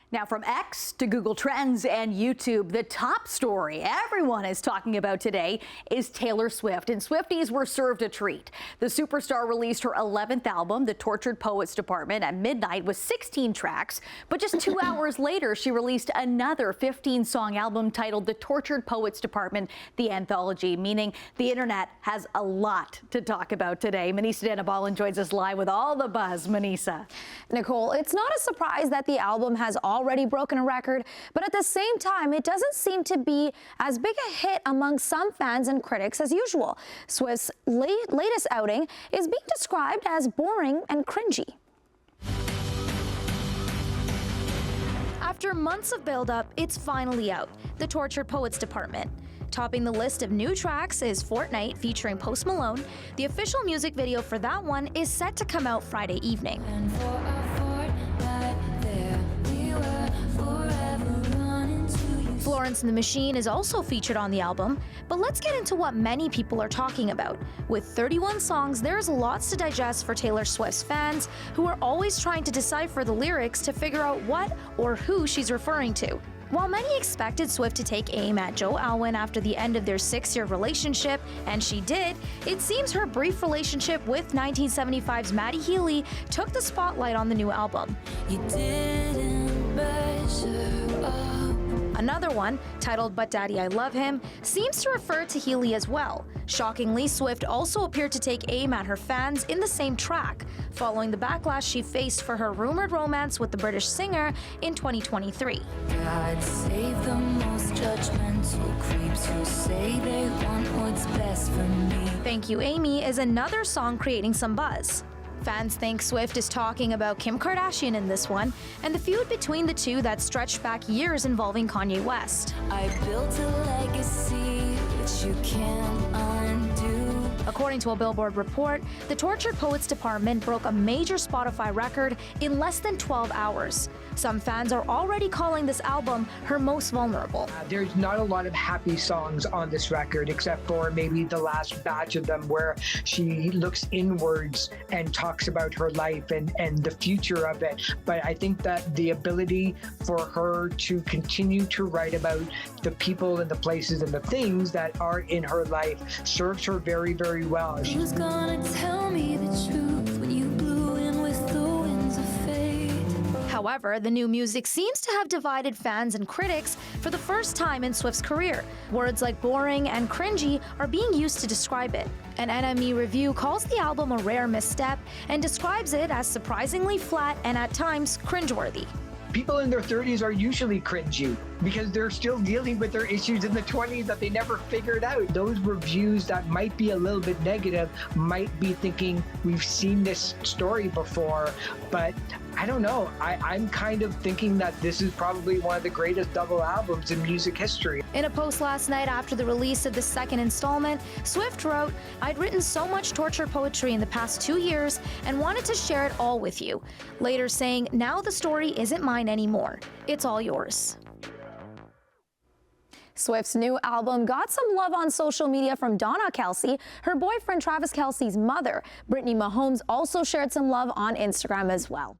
Now, from X to Google Trends and YouTube, the top story everyone is talking about today is Taylor Swift, and Swifties were served a treat. The superstar released her 11th album, The Tortured Poets Department, at midnight with 16 tracks, but just 2 hours later, she released another 15-song album titled The Tortured Poets Department, The Anthology, meaning the internet has a lot to talk about today. Manisa Danabalan joins us live with all the buzz. Manisa. Nicole, it's not a surprise that the album has already broken a record, but at the same time, it doesn't seem to be as big a hit among some fans and critics as usual. Swift's latest outing is being described as boring and cringy. After months of build-up, it's finally out, The Tortured Poets Department. Topping the list of new tracks is Fortnight featuring Post Malone. The official music video for that one is set to come out Friday evening. Florence and the Machine is also featured on the album, but let's get into what many people are talking about. With 31 songs, there's lots to digest for Taylor Swift's fans, who are always trying to decipher the lyrics to figure out what or who she's referring to. While many expected Swift to take aim at Joe Alwyn after the end of their 6-year relationship, and she did, it seems her brief relationship with 1975's Matty Healy took the spotlight on the new album. You didn't measure up. Another one, titled But Daddy I Love Him, seems to refer to Healy as well. Shockingly, Swift also appeared to take aim at her fans in the same track, following the backlash she faced for her rumored romance with the British singer in 2023. God save the most judgmental creeps who say they want what's best for me. Thank You Amy is another song creating some buzz. Fans think Swift is talking about Kim Kardashian in this one, and the feud between the two that stretched back years involving Kanye West. I built a legacy which you can't undo. According to a Billboard report, the Tortured Poets Department broke a major Spotify record in less than 12 hours. Some fans are already calling this album her most vulnerable. There's not a lot of happy songs on this record, except for maybe the last batch of them where she looks inwards and talks about her life and the future of it. But I think that the ability for her to continue to write about the people and the places and the things that are in her life serves her very, very well. Who's gonna tell me the truth when you blew in with the winds of fate? However, the new music seems to have divided fans and critics for the first time in Swift's career. Words like boring and cringy are being used to describe it. An NME review calls the album a rare misstep and describes it as surprisingly flat and at times cringeworthy. People in their 30s are usually cringy because they're still dealing with their issues in the 20s that they never figured out. Those reviews that might be a little bit negative might be thinking, we've seen this story before, but I don't know. I'm kind of thinking that this is probably one of the greatest double albums in music history. In a post last night after the release of the second installment, Swift wrote, "I'd written so much torture poetry in the past 2 years and wanted to share it all with you." Later saying, "Now the story isn't mine anymore. It's all yours." Swift's new album got some love on social media from Donna Kelce. Her boyfriend Travis Kelce's mother, Brittany Mahomes, also shared some love on Instagram as well.